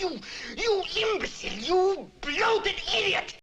You imbecile! You bloated idiot!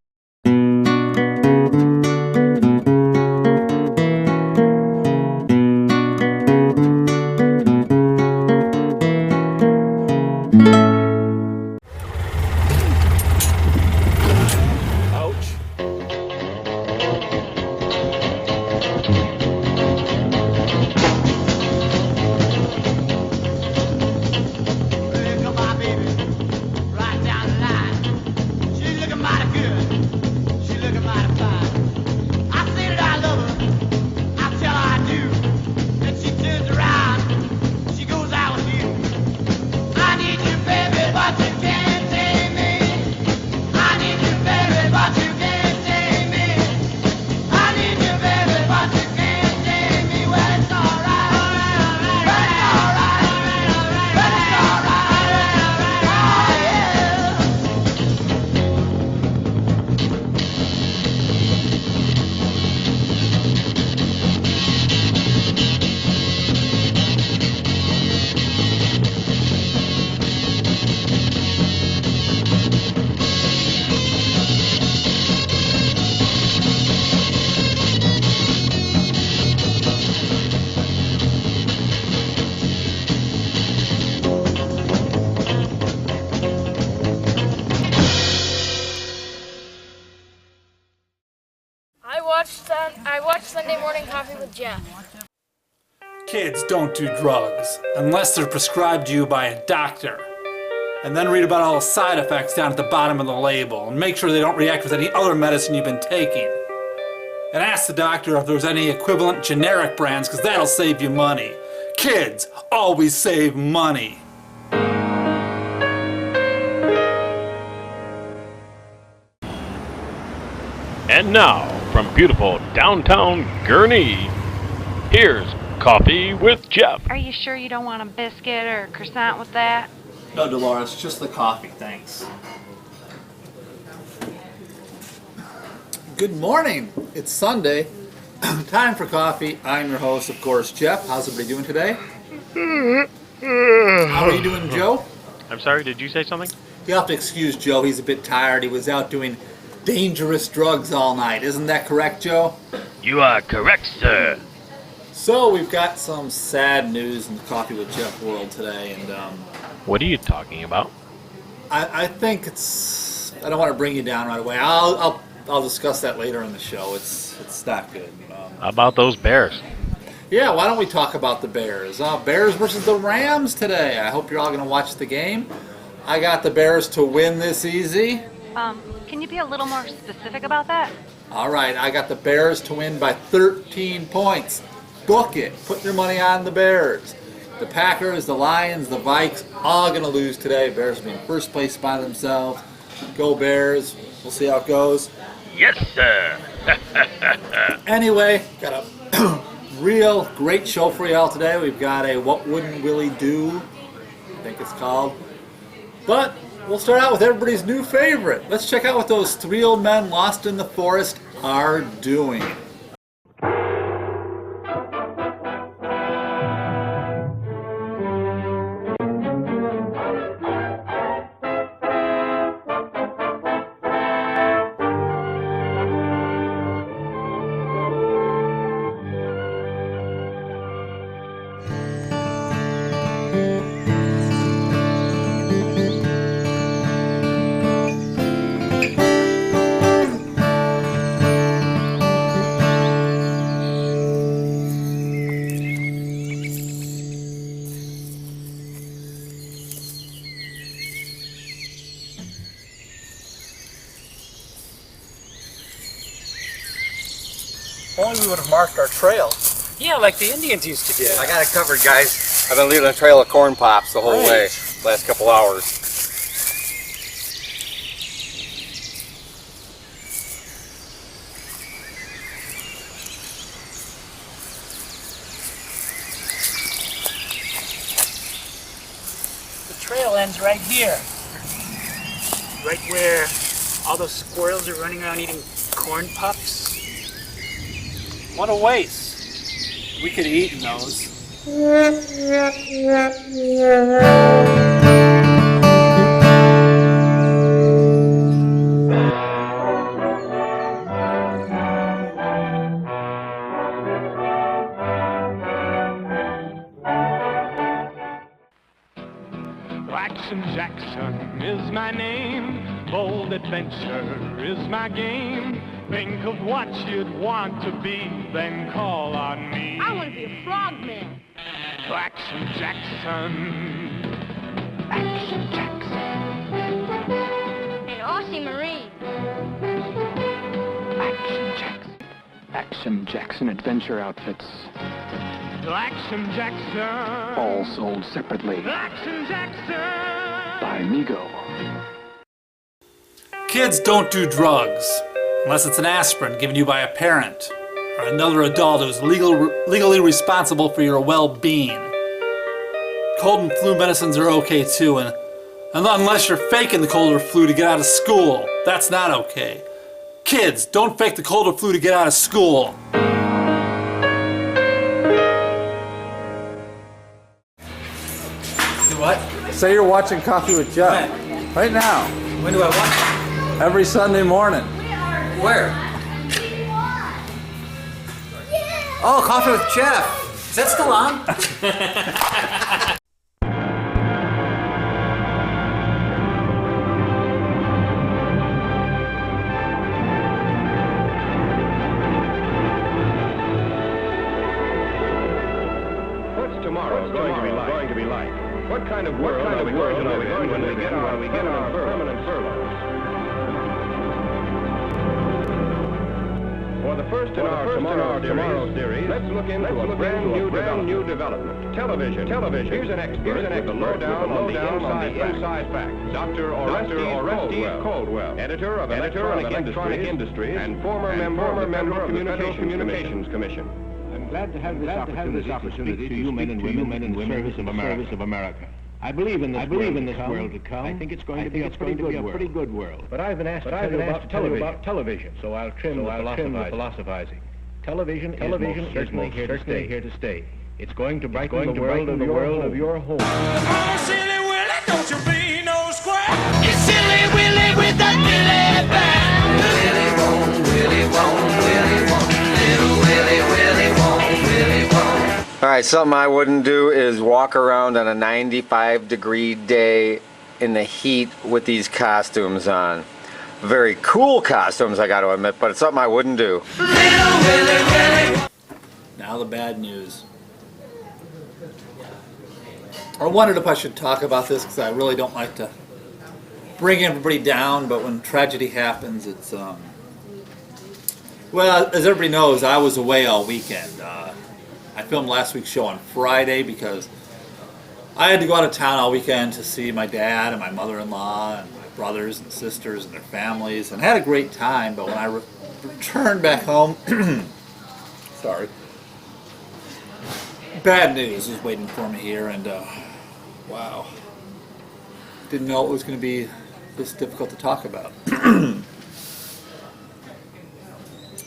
I watched Sunday Morning Coffee with Jeff. Kids don't do drugs unless they're prescribed to you by a doctor. And then read about all the side effects down at the bottom of the label and make sure they don't react with any other medicine you've been taking. And ask the doctor if there's any equivalent generic brands, because that'll save you money. Kids always save money. And now, from beautiful downtown Gurnee, here's Coffee with Jeff. Are you sure you don't want a biscuit or a croissant with that? No, Dolores, just the coffee, thanks. Good morning. It's Sunday. Time for coffee. I'm your host, of course, Jeff. How's everybody doing today? How are you doing, Joe? I'm sorry, did you say something? You have to excuse Joe. He's a bit tired. He was out doing dangerous drugs all night. Isn't that correct, Joe? You are correct, sir. So we've got some sad news in the Coffee with Jeff world today, and What are you talking about? I think it's. I don't want to bring you down right away. I'll discuss that later in the show. It's not good. How about those Bears? Yeah, why don't we talk about the Bears? Bears versus the Rams today. I hope you're all going to watch the game. I got the Bears to win this easy. Can you be a little more specific about that? All right, I got the Bears to win by 13 points. Book it. Put your money on the Bears. The Packers, the Lions, the Vikes, all going to lose today. Bears will be in first place by themselves. Go Bears. We'll see how it goes. Yes, sir. Anyway, got a real great show for you all today. We've got a What Wouldn't Willy Do, I think it's called. But we'll start out with everybody's new favorite. Let's check out what those three old men lost in the forest are doing. Only we would have marked our trail. Yeah, like the Indians used to do. I got it covered, guys. I've been leaving a trail of corn pops the whole way, last couple hours. The trail ends right here. Right where all those squirrels are running around eating corn pups. What a waste. We could have eaten those. Jackson is my name. Bold adventure is my game. Think of what you'd want to be, then call on me. I want to be a frogman. Action Jackson. Action Jackson. An Aussie Marine. Action Jackson. Action Jackson Adventure Outfits. Action Jackson. All sold separately. Action Jackson. By Mego. Kids don't do drugs unless it's an aspirin given you by a parent or another adult who's legally responsible for your well-being. Cold and flu medicines are okay too, and unless you're faking the cold or flu to get out of school, that's not okay. Kids, don't fake the cold or flu to get out of school. What? Say you're watching Coffee with Jeff. When? Right now. When do I watch Every Sunday morning. it? Where? Oh, Coffee with Jeff. Is that still on? What's tomorrow going to be like? What kind of world are we going to live in when we get our permanent furloughs? For the first in our tomorrow series, let's look into a brand new development. Television. Here's an expert with the lowdown on the inside facts. Dr. Orestes Caldwell, editor of Electronic Industries and former member of the Federal Communications Commission. I'm glad to have this opportunity to you men and women in the service of America. I believe in this world to come. I think it's going to be a pretty good world. But I've been asked to tell you about television, so I'll trim the philosophizing. Television is certainly here to stay. It's going to brighten the world of your home. Oh, silly Willy, don't you be no square. You silly Willy with that Willy band. Willy won't, Willy won't, Willy won't. Little Willy, Willy won't, Willy won't. Alright, something I wouldn't do is walk around on a 95-degree day in the heat with these costumes on. Very cool costumes, I gotta admit, but it's something I wouldn't do. Little Willy, Willy. Now the bad news. I wondered if I should talk about this because I really don't like to bring everybody down, but when tragedy happens, it's well, as everybody knows, I was away all weekend. I filmed last week's show on Friday because I had to go out of town all weekend to see my dad and my mother-in-law and my brothers and sisters and their families, and had a great time. But when I returned back home, sorry, bad news was waiting for me here, and wow, didn't know it was going to be this difficult to talk about.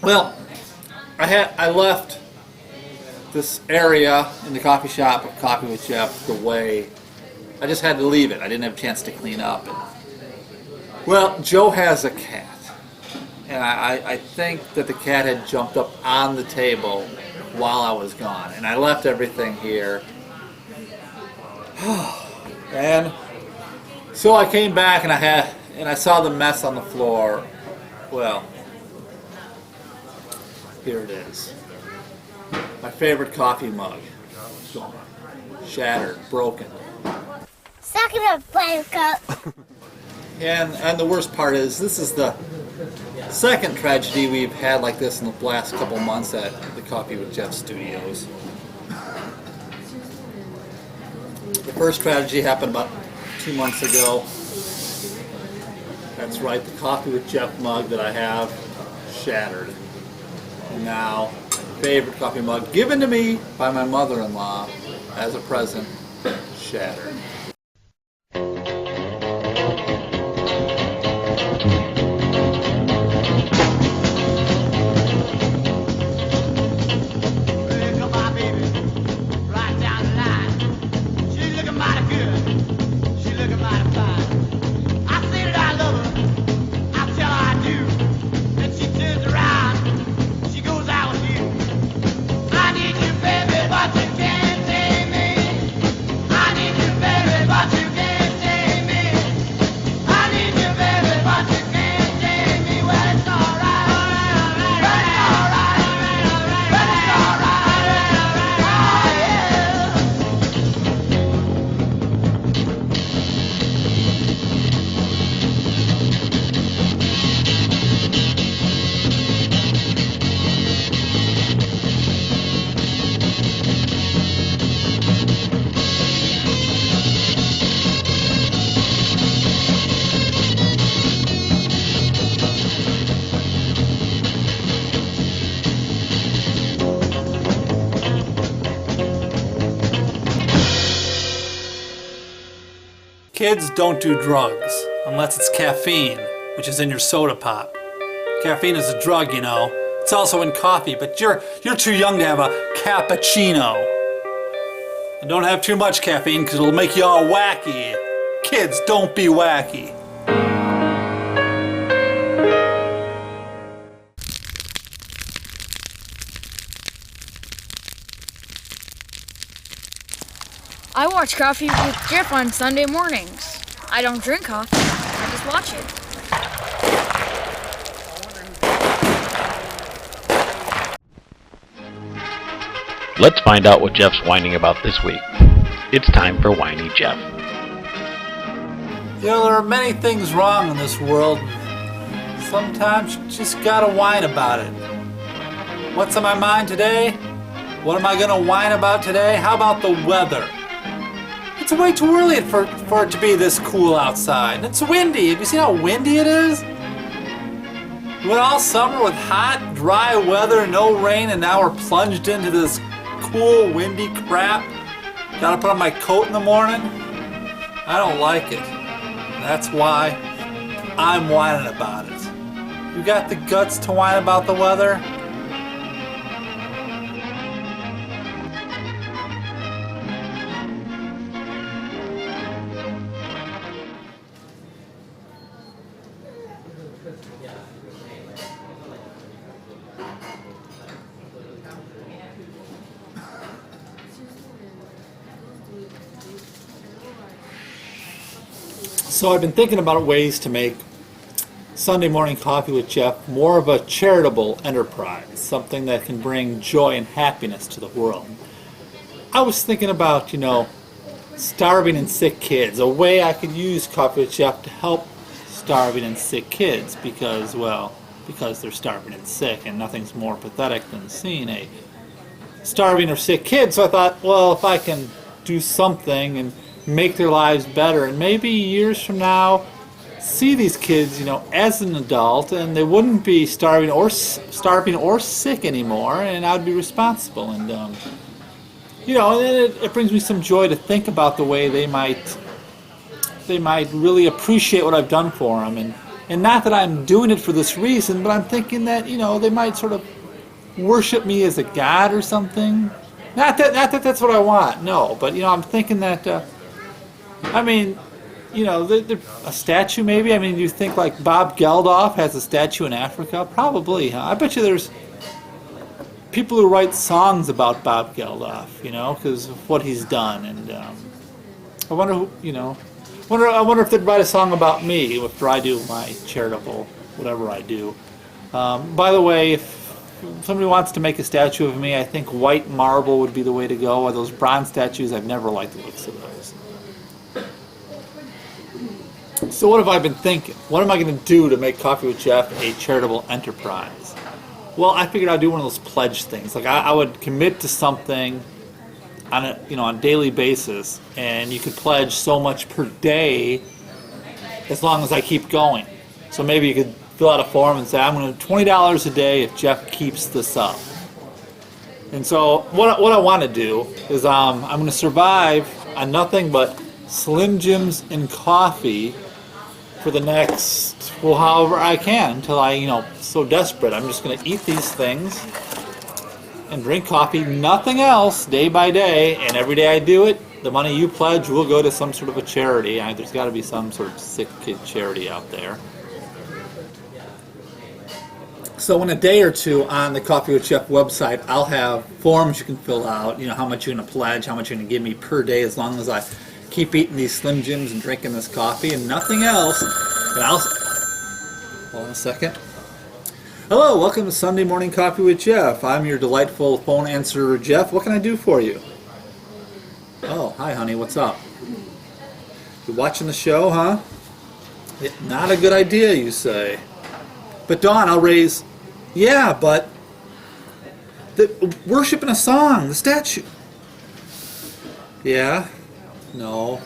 Well, I left this area in the coffee shop of Coffee with Jeff the way I just had to leave it. I didn't have a chance to clean up. Well, Joe has a cat, and I think that the cat had jumped up on the table while I was gone, and I left everything here. And so I came back and I saw the mess on the floor. Well, here it is. My favorite coffee mug. Gone. Shattered, broken. Suck it up, Buttercup. And the worst part is, this is the second tragedy we've had like this in the last couple months at the Coffee with Jeff studios. The first tragedy happened about 2 months ago. That's right, the Coffee with Jeff mug that I have shattered. And now, favorite coffee mug given to me by my mother-in-law as a present, shattered. Kids don't do drugs unless it's caffeine, which is in your soda pop. Caffeine is a drug, you know. It's also in coffee, but you're too young to have a cappuccino. And don't have too much caffeine because it'll make you all wacky. Kids, don't be wacky. I watch Coffee with Jeff on Sunday mornings. I don't drink coffee, I just watch it. Let's find out what Jeff's whining about this week. It's time for Whinny Jeff. You know, there are many things wrong in this world. Sometimes you just gotta whine about it. What's on my mind today? What am I gonna whine about today? How about the weather? It's way too early for it to be this cool outside. And it's windy. Have you seen how windy it is? We went all summer with hot, dry weather, no rain, and now we're plunged into this cool, windy crap. Gotta put on my coat in the morning. I don't like it. That's why I'm whining about it. You got the guts to whine about the weather? So I've been thinking about ways to make Sunday Morning Coffee with Jeff more of a charitable enterprise, something that can bring joy and happiness to the world. I was thinking about, starving and sick kids, a way I could use Coffee with Jeff to help starving and sick kids because they're starving and sick, and nothing's more pathetic than seeing a starving or sick kid. So I thought, well, if I can do something and make their lives better, and maybe years from now see these kids, as an adult, and they wouldn't be starving or sick anymore, and I'd be responsible. And it brings me some joy to think about the way they might really appreciate what I've done for them, and not that I'm doing it for this reason, but I'm thinking that they might sort of worship me as a god or something. Not that that's what I want, no, but I'm thinking that. A statue maybe? Do you think like Bob Geldof has a statue in Africa? Probably, huh? I bet you there's people who write songs about Bob Geldof, because of what he's done. And I wonder I wonder if they'd write a song about me after I do my charitable, whatever I do. By the way, if somebody wants to make a statue of me, I think white marble would be the way to go. Or those bronze statues, I've never liked the looks of those. So what have I been thinking? What am I going to do to make Coffee with Jeff a charitable enterprise? Well, I figured I'd do one of those pledge things. Like I would commit to something on a daily basis, and you could pledge so much per day as long as I keep going. So maybe you could fill out a form and say, I'm going to $20 a day if Jeff keeps this up. And so what I want to do is I'm going to survive on nothing but Slim Jims and coffee for the next, however I can, until I, so desperate. I'm just going to eat these things and drink coffee, nothing else, day by day, and every day I do it, the money you pledge will go to some sort of a charity. There's got to be some sort of sick kid charity out there. So in a day or two on the Coffee with Jeff website, I'll have forms you can fill out, how much you're going to pledge, how much you're going to give me per day, as long as I keep eating these Slim Jims and drinking this coffee and nothing else. And hold on a second. Hello, welcome to Sunday Morning Coffee with Jeff. I'm your delightful phone answerer, Jeff. What can I do for you? Oh, hi, honey. What's up? You watching the show, huh? Not a good idea, you say. But Dawn, I'll raise. Yeah, but worshiping a song, the statue. Yeah. No,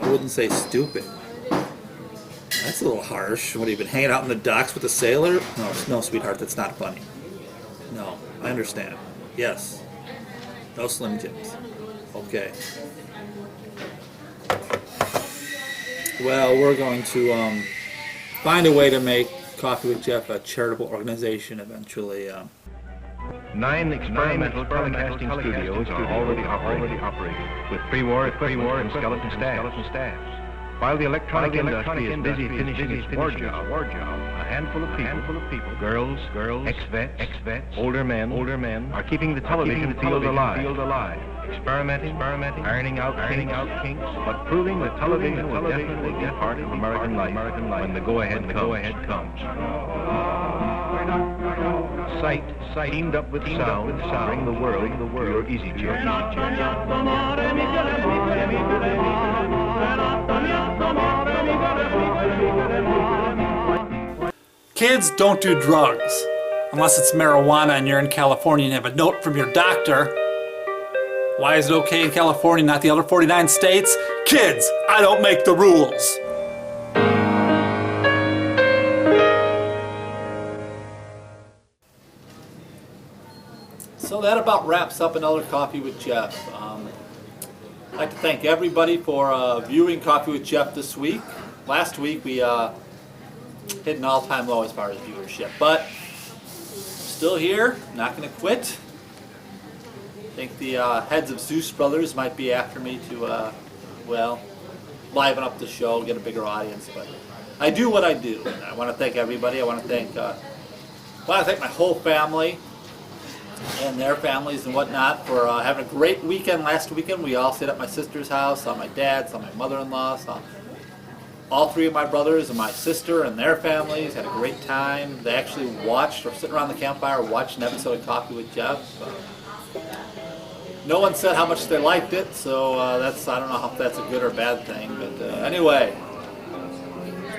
I wouldn't say stupid. That's a little harsh. What, have you been hanging out in the docks with a sailor? No, sweetheart, that's not funny. No, I understand. Yes. No Slim Jims. Okay. Well, we're going to find a way to make Coffee with Jeff a charitable organization eventually. 9 experimental telecasting studios are already operating with pre-war equipment and skeleton staffs. While the electronic industry is busy finishing its war job, a handful of people, girls, ex-vets, older men, are keeping the television field alive. Experimenting, ironing out kinks, but proving that television will definitely be part of American life when the go-ahead comes. Sight teamed up with sound to bring the world to your easy chair. Kids, don't do drugs. Unless it's marijuana and you're in California and you have a note from your doctor. Why is it okay in California, not the other 49 states? Kids, I don't make the rules. So that about wraps up another Coffee with Jeff. I'd like to thank everybody for viewing Coffee with Jeff this week. Last week we hit an all-time low as far as viewership, but still here, not going to quit. I think the heads of Zeus Brothers might be after me to, well, liven up the show, get a bigger audience, but I do what I do. I want to thank everybody. I want to thank my whole family and their families and whatnot for having a great weekend last weekend. We all stayed at my sister's house, saw my dad, saw my mother-in-law, saw all 3 of my brothers and my sister and their families, had a great time. They actually watched, or sitting around the campfire, watched an episode of Coffee with Jeff. No one said how much they liked it, so I don't know if that's a good or bad thing, but anyway,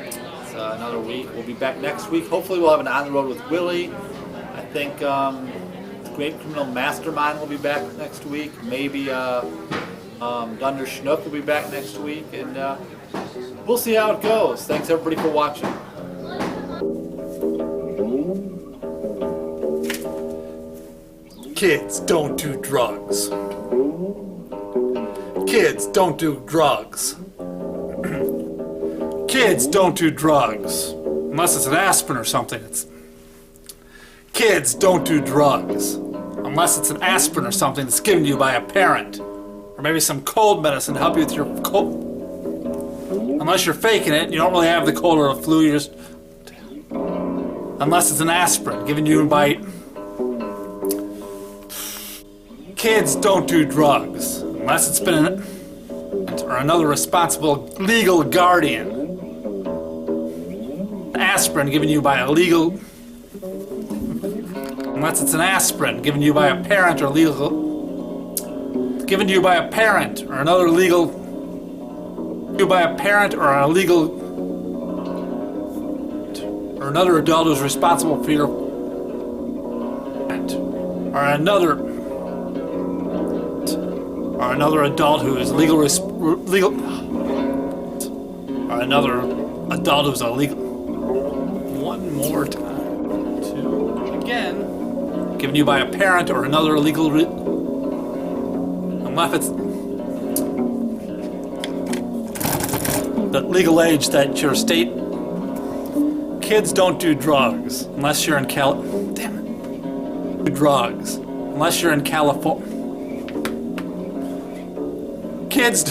it's another week. We'll be back next week. Hopefully we'll have an On the Road with Willy. I think Great Criminal Mastermind will be back next week. Maybe Dunder Schnook will be back next week, and we'll see how it goes. Thanks everybody for watching. Kids, don't do drugs. Kids, don't do drugs. Kids, don't do drugs. Unless it's an aspirin or something. Kids, don't do drugs. Unless it's an aspirin or something that's given to you by a parent. Or maybe some cold medicine to help you with your cold. Unless you're faking it, you don't really have the cold or the flu, you're just... Unless it's an aspirin given to you by... Kids, don't do drugs. Unless it's been or another responsible legal guardian. Aspirin given to you by a legal... Unless it's an aspirin given to you by a parent or legal... Given to you by a parent or another legal... You by a parent or a legal... Or another adult who's responsible for your... Or another adult who is legal... Or another adult who's a legal... One more time. 2. Again. Given to you by a parent or another legal... Unless it's... The legal age that your state... Kids don't do drugs. Unless you're in Damn it. Do drugs. Unless you're in California. Kids...